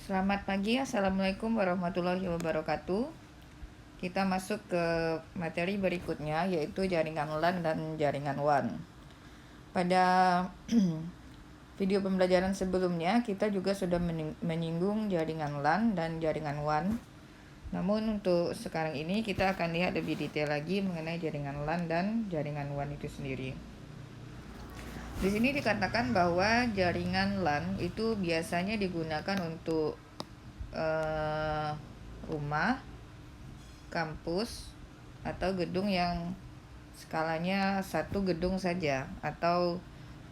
Selamat pagi, Assalamualaikum warahmatullahi wabarakatuh. Kita masuk ke materi berikutnya, yaitu jaringan LAN dan jaringan WAN. Pada video pembelajaran sebelumnya, kita juga sudah menyinggung jaringan LAN dan jaringan WAN. Namun untuk sekarang ini kita akan lihat lebih detail lagi mengenai jaringan LAN dan jaringan WAN itu sendiri. Di sini dikatakan bahwa jaringan LAN itu biasanya digunakan untuk rumah, kampus, atau gedung yang skalanya satu gedung saja, atau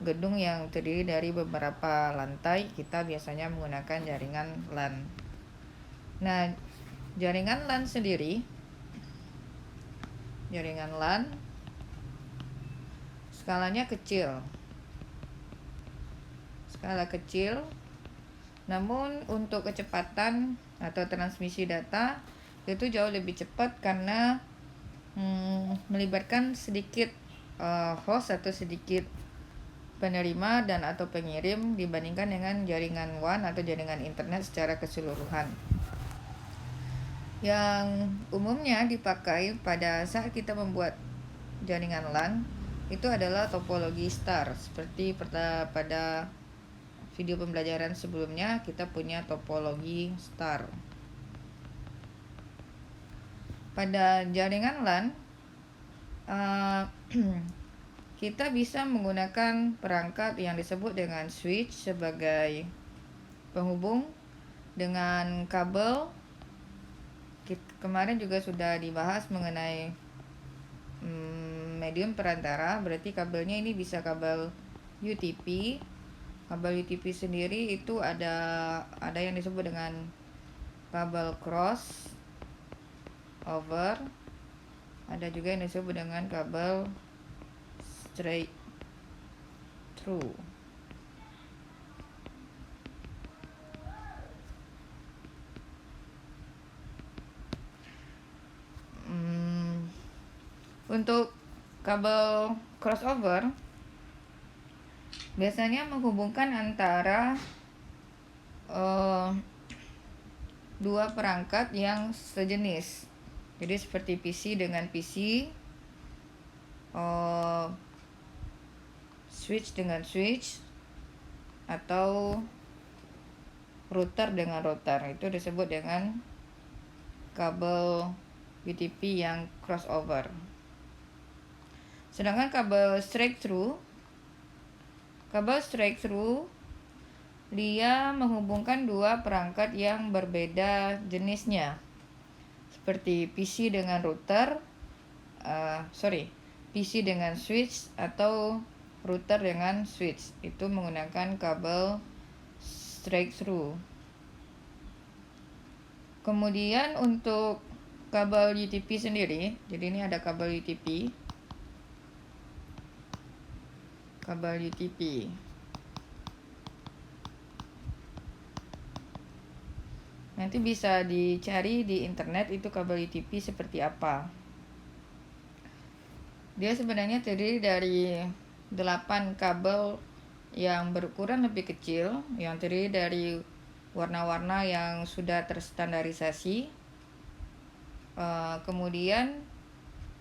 gedung yang terdiri dari beberapa lantai. Kita biasanya menggunakan jaringan LAN. Nah, jaringan LAN sendiri, jaringan LAN skalanya kecil, skala kecil, namun untuk kecepatan atau transmisi data itu jauh lebih cepat karena melibatkan sedikit host atau sedikit penerima dan atau pengirim dibandingkan dengan jaringan WAN atau jaringan internet secara keseluruhan. Yang umumnya dipakai pada saat kita membuat jaringan LAN itu adalah topologi star. Seperti pada video pembelajaran sebelumnya kita punya topologi star. Pada jaringan LAN kita bisa menggunakan perangkat yang disebut dengan switch sebagai penghubung dengan kabel. Kemarin juga sudah dibahas mengenai medium perantara, berarti kabelnya ini bisa kabel UTP. Kabel UTP sendiri itu ada yang disebut dengan kabel cross over, ada juga yang disebut dengan kabel straight through. Untuk kabel crossover biasanya menghubungkan antara dua perangkat yang sejenis. Jadi seperti PC dengan PC, switch dengan switch, atau router dengan router. Itu disebut dengan kabel UTP yang crossover. Sedangkan kabel straight through dia menghubungkan dua perangkat yang berbeda jenisnya, seperti PC dengan PC dengan switch atau router dengan switch. Itu menggunakan kabel straight through. Kemudian untuk kabel UTP sendiri, jadi ini ada kabel UTP. Nanti bisa dicari di internet itu kabel UTP seperti apa. Dia sebenarnya terdiri dari 8 kabel yang berukuran lebih kecil, yang terdiri dari warna-warna yang sudah terstandarisasi. Kemudian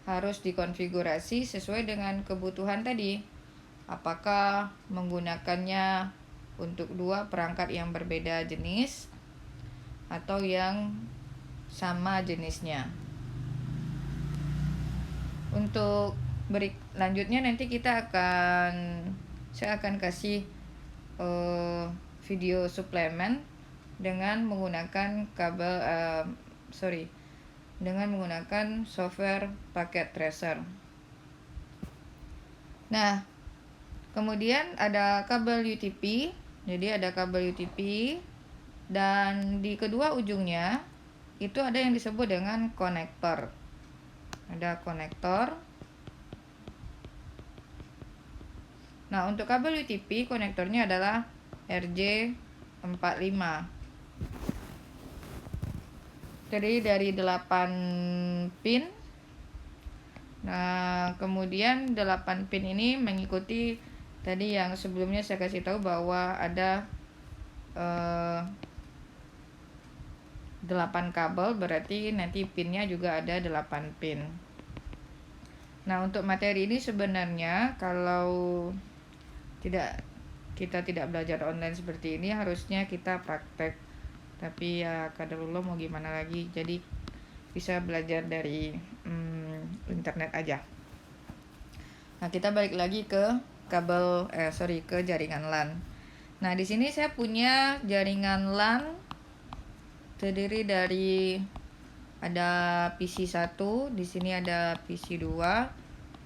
harus dikonfigurasi sesuai dengan kebutuhan tadi. Apakah menggunakannya untuk dua perangkat yang berbeda jenis atau yang sama jenisnya. Untuk lanjutnya nanti saya akan kasih video suplemen dengan menggunakan dengan menggunakan software paket tracer. Nah, kemudian ada kabel UTP. Jadi ada kabel UTP dan di kedua ujungnya itu ada yang disebut dengan konektor. Ada konektor. Nah, untuk kabel UTP konektornya adalah RJ45. Terdiri dari 8 pin. Nah, kemudian 8 pin ini mengikuti tadi yang sebelumnya saya kasih tahu bahwa ada 8 kabel, berarti nanti pinnya juga ada 8 pin. Nah, untuk materi ini sebenarnya kalau kita tidak belajar online seperti ini, harusnya kita praktek. Tapi ya kadarullah mau gimana lagi, jadi bisa belajar dari internet aja. Nah, kita balik lagi ke ke jaringan LAN. Nah, di sini saya punya jaringan LAN terdiri dari ada PC 1, di sini ada PC 2,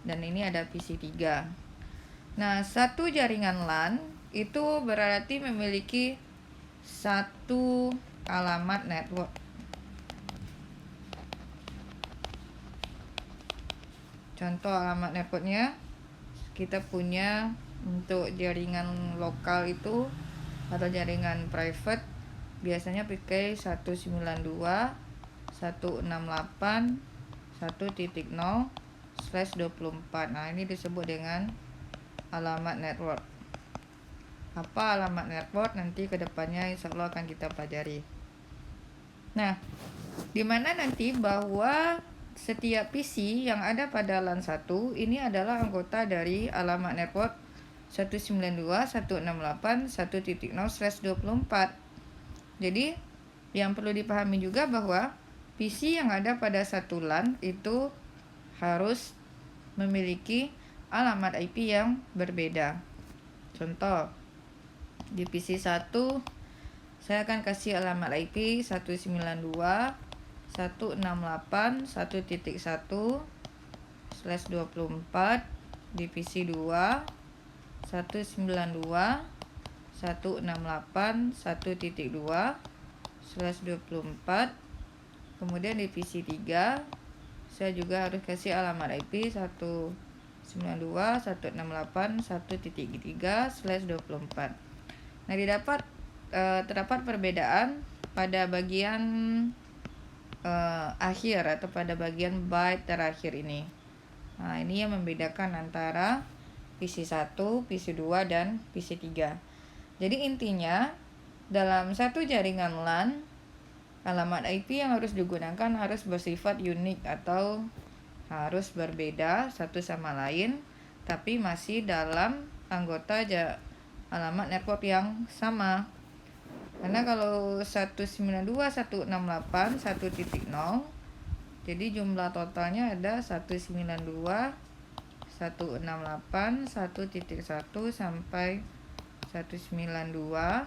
dan ini ada PC 3. Nah, satu jaringan LAN itu berarti memiliki satu alamat network. Contoh alamat networknya, kita punya untuk jaringan lokal itu atau jaringan private biasanya pakai 192.168.1.0/24. Nah, ini disebut dengan alamat network. Apa alamat network? Nanti kedepannya insya Allah akan kita pelajari. Nah, dimana nanti bahwa setiap PC yang ada pada LAN 1 ini adalah anggota dari alamat network 192.168.1.0/24. Jadi yang perlu dipahami juga bahwa PC yang ada pada satu LAN itu harus memiliki alamat IP yang berbeda. Contoh, di PC 1 saya akan kasih alamat IP 192.168.1.1/24. Di PC 2 192.168.1.2/24. Kemudian di PC 3 saya juga harus kasih alamat IP 192.168.1.3/24. Nah, terdapat perbedaan pada bagian akhir atau pada bagian byte terakhir ini. Nah, ini yang membedakan antara PC 1, PC 2, dan PC 3. Jadi intinya dalam satu jaringan LAN, alamat IP yang harus digunakan harus bersifat unik atau harus berbeda satu sama lain, tapi masih dalam anggota alamat network yang sama. Karena kalau 192.168.1.0, jadi jumlah totalnya ada 192.168.1.1 sampai 1.254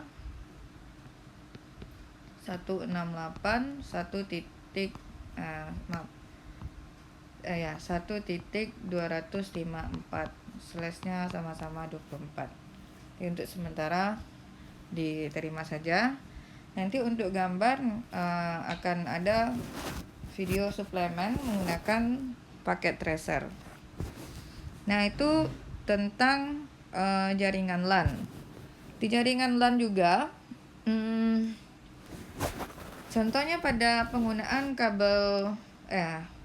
slash-nya sama-sama 24. Jadi untuk sementara diterima saja. Nanti untuk gambar akan ada video suplemen menggunakan paket tracer. Nah, itu tentang jaringan LAN. Di jaringan LAN juga contohnya pada penggunaan kabel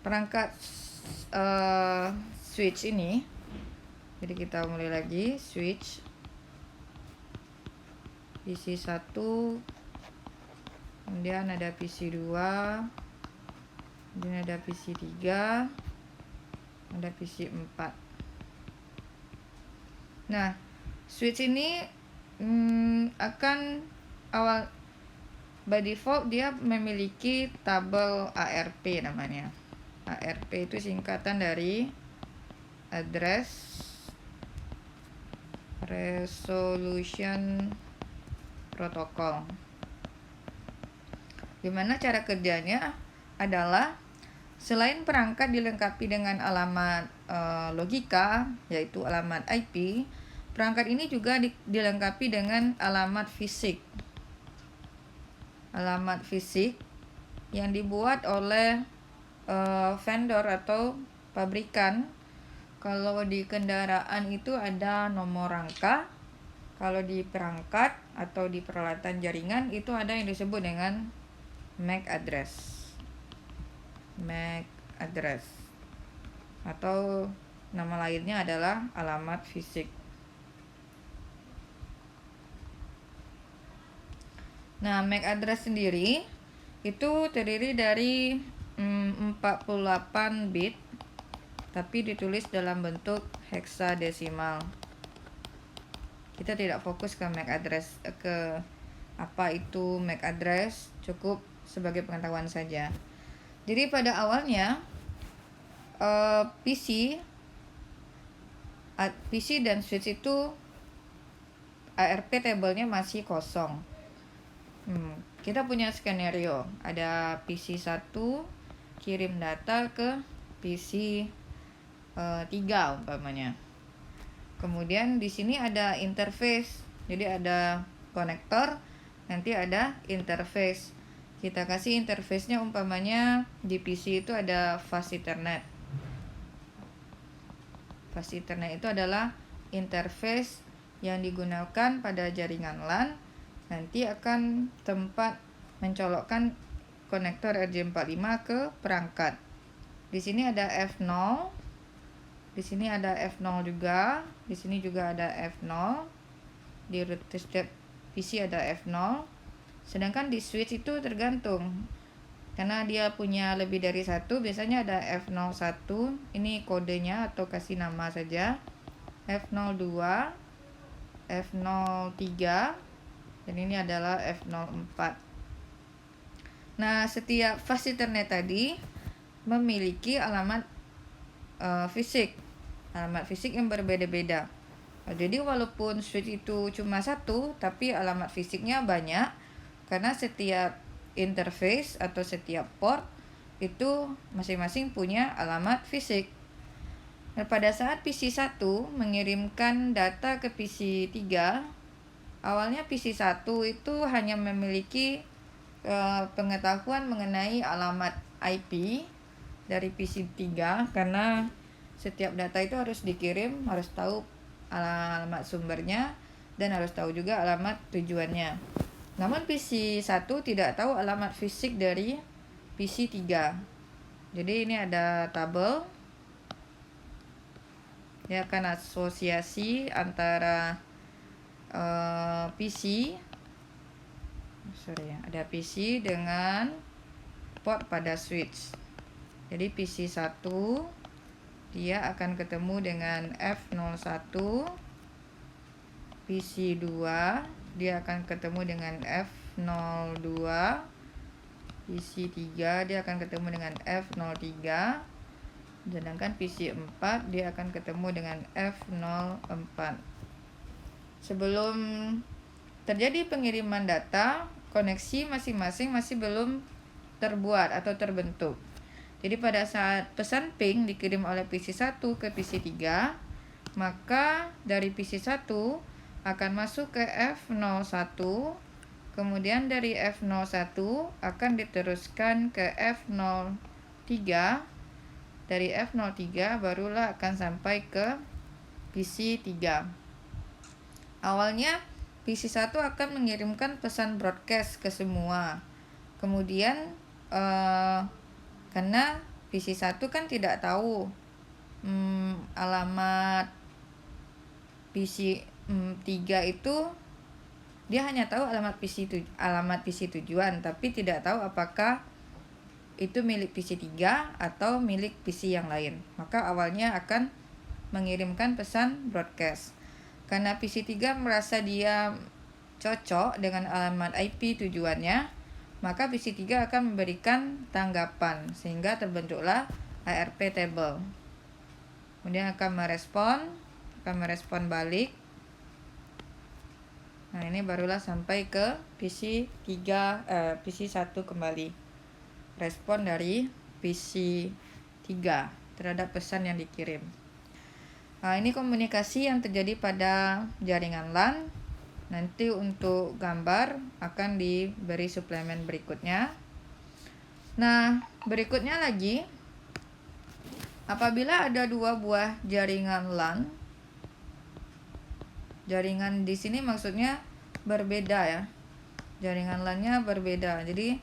perangkat switch ini. Jadi kita mulai lagi, switch PC 1, kemudian ada PC 2, kemudian ada PC 3, ada PC 4. Nah, switch ini akan by default dia memiliki tabel ARP namanya. ARP itu singkatan dari Address Resolution Protocol. Gimana cara kerjanya adalah selain perangkat dilengkapi dengan alamat logika, yaitu alamat IP, perangkat ini juga dilengkapi dengan alamat fisik. Alamat fisik yang dibuat oleh vendor atau pabrikan. Kalau di kendaraan itu ada nomor rangka. Kalau di perangkat atau di peralatan jaringan itu ada yang disebut dengan MAC address. MAC address atau nama lainnya adalah alamat fisik. Nah, MAC address sendiri itu terdiri dari 48 bit, tapi ditulis dalam bentuk heksadesimal. Kita tidak fokus ke MAC address, ke apa itu MAC address, cukup sebagai pengetahuan saja. Jadi pada awalnya PC dan switch itu ARP tabelnya masih kosong. Kita punya skenario, ada PC 1 kirim data ke PC 3 umpamanya. Kemudian di sini ada interface. Jadi ada konektor, nanti ada interface. Kita kasih interface-nya umpamanya di PC itu ada fast Ethernet. Fast Ethernet itu adalah interface yang digunakan pada jaringan LAN. Nanti akan tempat mencolokkan konektor RJ45 ke perangkat. Di sini ada F0. Di sini ada F0 juga. Di sini juga ada F0. Di root step PC ada F0. Sedangkan di switch itu tergantung. Karena dia punya lebih dari satu, biasanya ada F01. Ini kodenya atau kasih nama saja. F02, F03, dan ini adalah F04. Nah, setiap fast Ethernet tadi memiliki alamat fisik yang berbeda-beda. Jadi walaupun switch itu cuma satu, tapi alamat fisiknya banyak, karena setiap interface atau setiap port itu masing-masing punya alamat fisik. Nah, pada saat PC 1 mengirimkan data ke PC 3, awalnya PC 1 itu hanya memiliki pengetahuan mengenai alamat IP dari PC 3, karena setiap data itu harus dikirim, harus tahu alamat sumbernya, dan harus tahu juga alamat tujuannya. Namun PC 1 tidak tahu alamat fisik dari PC 3. Jadi ini ada tabel. Dia akan asosiasi antara ada PC dengan port pada switch. Jadi PC 1 dia akan ketemu dengan F01. PC 2 dia akan ketemu dengan F02. PC 3 dia akan ketemu dengan F03. Sedangkan PC 4 dia akan ketemu dengan F04. Sebelum terjadi pengiriman data, koneksi masing-masing masih belum terbuat atau terbentuk. Jadi pada saat pesan ping dikirim oleh PC 1 ke PC 3, maka dari PC 1 akan masuk ke F01, kemudian dari F01 akan diteruskan ke F03, dari F03 barulah akan sampai ke PC 3. Awalnya PC 1 akan mengirimkan pesan broadcast ke semua. Kemudian karena PC 1 kan tidak tahu alamat PC 3 itu, dia hanya tahu alamat PC tujuan, tapi tidak tahu apakah itu milik PC 3 atau milik PC yang lain. Maka awalnya akan mengirimkan pesan broadcast. Karena PC 3 merasa dia cocok dengan alamat IP tujuannya, maka PC 3 akan memberikan tanggapan sehingga terbentuklah ARP table. Kemudian akan merespon balik. Nah, ini barulah sampai ke PC 1 kembali. Respon dari PC 3 terhadap pesan yang dikirim. Nah, ini komunikasi yang terjadi pada jaringan LAN. Nanti untuk gambar akan diberi suplemen berikutnya. Nah, berikutnya lagi, apabila ada dua buah jaringan LAN, jaringan di sini maksudnya berbeda ya. Jaringan LAN-nya berbeda. Jadi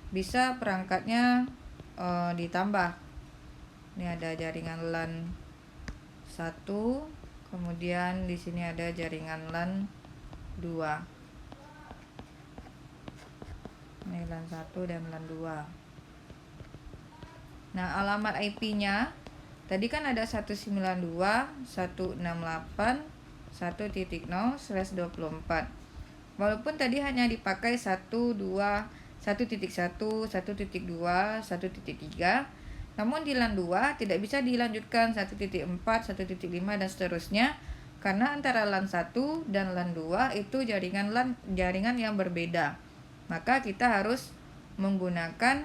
bisa perangkatnya ditambah. Ini ada jaringan LAN 1, kemudian di sini ada jaringan LAN 2. Ini LAN 1 dan LAN 2. Nah, alamat IP-nya tadi kan ada 192.168.1.0/24. Walaupun tadi hanya dipakai 1.2, 1.1, 1.2, 1.3, namun di LAN 2 tidak bisa dilanjutkan 1.4, 1.5 dan seterusnya, karena antara LAN 1 dan LAN 2 itu jaringan yang berbeda. Maka kita harus menggunakan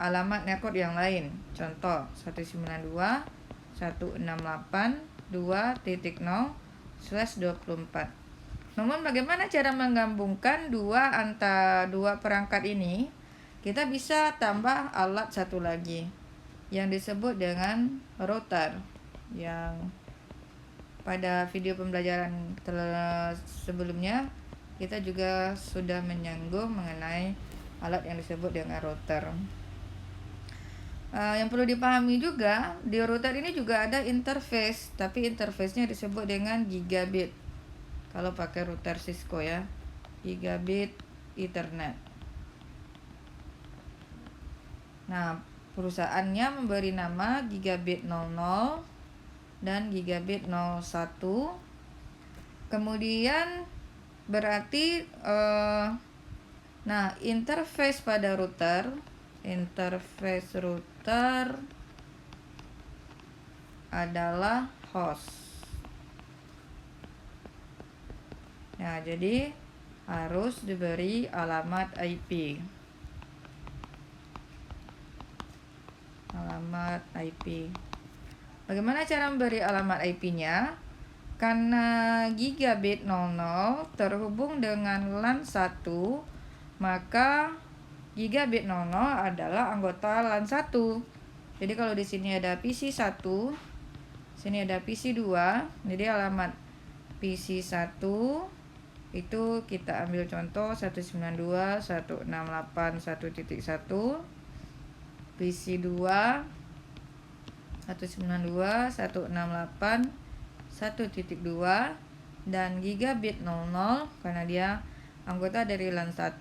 alamat network yang lain. Contoh 192.168.2.0/24. Namun bagaimana cara menggabungkan dua perangkat ini? Kita bisa tambah alat satu lagi yang disebut dengan router, yang pada video pembelajaran sebelumnya kita juga sudah menyinggung mengenai alat yang disebut dengan router. Yang perlu dipahami juga, di router ini juga ada interface, tapi interface-nya disebut dengan gigabit. Kalau pakai router Cisco ya, gigabit Ethernet. Nah, perusahaannya memberi nama gigabit 00 dan gigabit 01. Kemudian berarti interface pada router adalah host. Nah, jadi harus diberi alamat IP. Alamat IP. Bagaimana cara memberi alamat IP-nya? Karena gigabit 00 terhubung dengan LAN 1, maka gigabit 00 adalah anggota LAN 1. Jadi kalau di sini ada PC 1, sini ada PC 2, jadi alamat PC 1 itu kita ambil contoh 192.168.1.1, PC 2 192.168.1.2, dan gigabit 00 karena dia anggota dari LAN 1,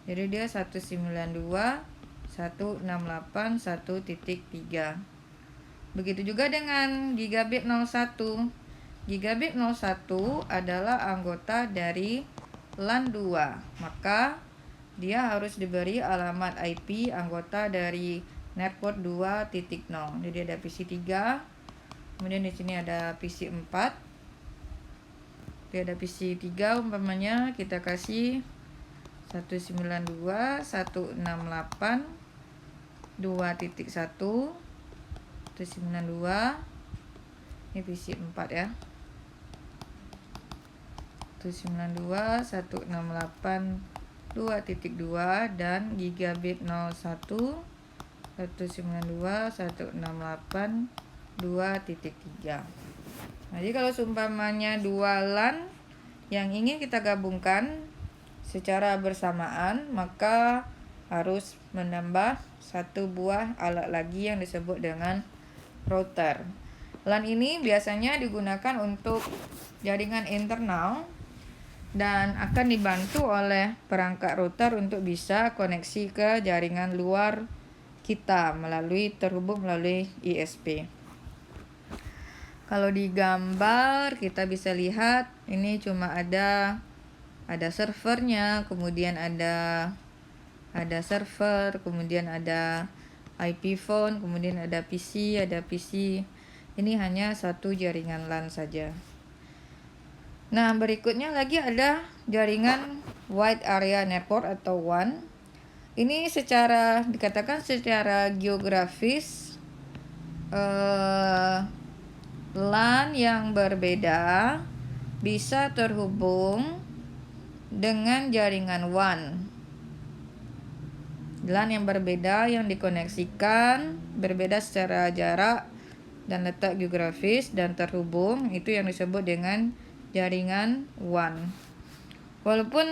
jadi dia 192.168.1.3. Begitu juga dengan gigabit 01. Gigabit 01 adalah anggota dari LAN 2, maka dia harus diberi alamat IP anggota dari network 2.0. Jadi ada PC 3, kemudian di sini ada PC 4. Jadi ada PC 3 umpamanya kita kasih 192.168.2.1. 192, ini PC 4 ya. 192.168.2.2 dan gigabit 01 192.168.2.3. Jadi kalau seumpamanya dua LAN yang ingin kita gabungkan secara bersamaan, maka harus menambah satu buah alat lagi yang disebut dengan router. LAN ini biasanya digunakan untuk jaringan internal dan akan dibantu oleh perangkat router untuk bisa koneksi ke jaringan luar kita terhubung melalui ISP. Kalau di gambar kita bisa lihat ini cuma ada servernya, kemudian ada server, kemudian ada IP phone, kemudian ada PC. Ini hanya satu jaringan LAN saja. Nah, berikutnya lagi ada jaringan Wide Area Network atau WAN. Ini dikatakan secara geografis LAN yang berbeda bisa terhubung dengan jaringan WAN. LAN yang berbeda yang dikoneksikan berbeda secara jarak dan letak geografis dan terhubung, itu yang disebut dengan jaringan WAN. Walaupun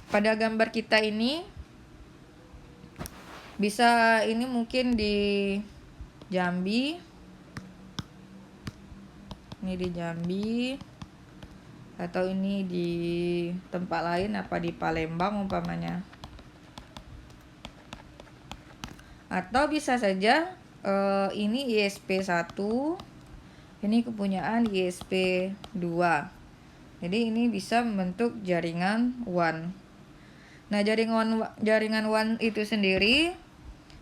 pada gambar kita ini bisa, ini mungkin di Jambi, ini di Jambi, atau ini di tempat lain, apa di Palembang umpamanya. Atau bisa saja ini ISP1, ini kepunyaan ISP2. Jadi ini bisa membentuk jaringan WAN. Nah, jaringan WAN itu sendiri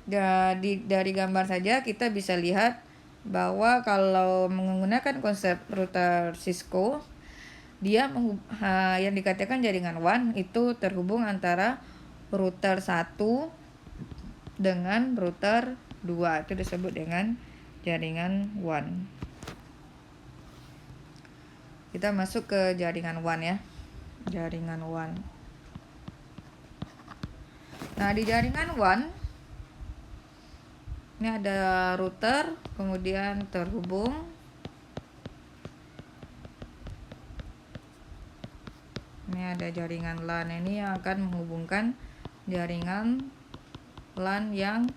dari gambar saja kita bisa lihat bahwa kalau menggunakan konsep router Cisco, dia yang dikatakan jaringan WAN itu terhubung antara router 1 dengan router 2. Itu disebut dengan jaringan WAN. Kita masuk ke jaringan WAN ya. Jaringan WAN. Nah, di jaringan WAN ini ada router, kemudian terhubung. Ini ada jaringan LAN. Ini yang akan menghubungkan jaringan LAN yang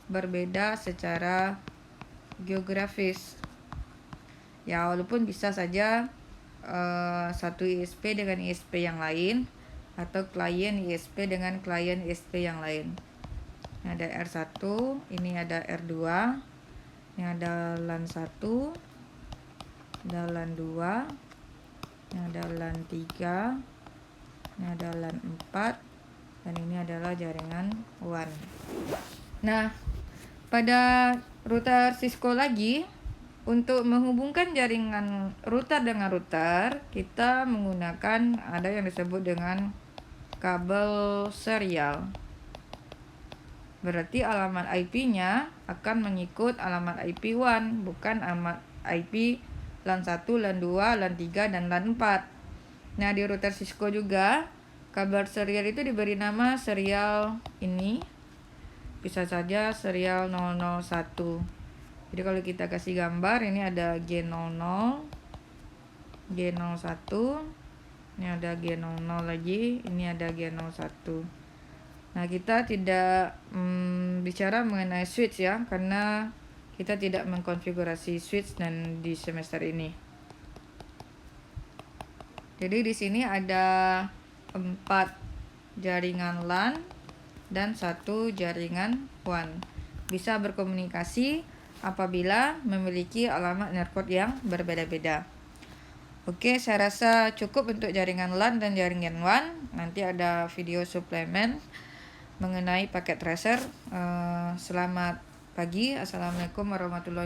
berbeda secara geografis. Ya, walaupun bisa saja satu ISP dengan ISP yang lain, atau klien ISP dengan klien ISP yang lain. Ini ada R1, ini ada R2, ini ada LAN 1, ada LAN 2, ini ada LAN 3, ini ada LAN 4, dan ini adalah jaringan WAN. Nah, pada router Cisco lagi, untuk menghubungkan jaringan router dengan router, kita menggunakan ada yang disebut dengan kabel serial. Berarti alamat IP-nya akan mengikut alamat IP WAN, bukan alamat IP LAN 1, LAN 2, LAN 3, dan LAN 4. Nah, di router Cisco juga, kabel serial itu diberi nama serial ini. Bisa saja serial 001. Jadi kalau kita kasih gambar, ini ada G00, G01, ini ada G00 lagi, ini ada G01. Nah, kita tidak bicara mengenai switch ya, karena kita tidak mengkonfigurasi switch dan di semester ini. Jadi di sini ada 4 jaringan LAN dan 1 jaringan WAN. Bisa berkomunikasi apabila memiliki alamat network yang berbeda-beda. Oke, saya rasa cukup untuk jaringan LAN dan jaringan WAN. Nanti ada video suplemen mengenai paket tracer. Selamat pagi. Assalamualaikum warahmatullahi wabarakatuh.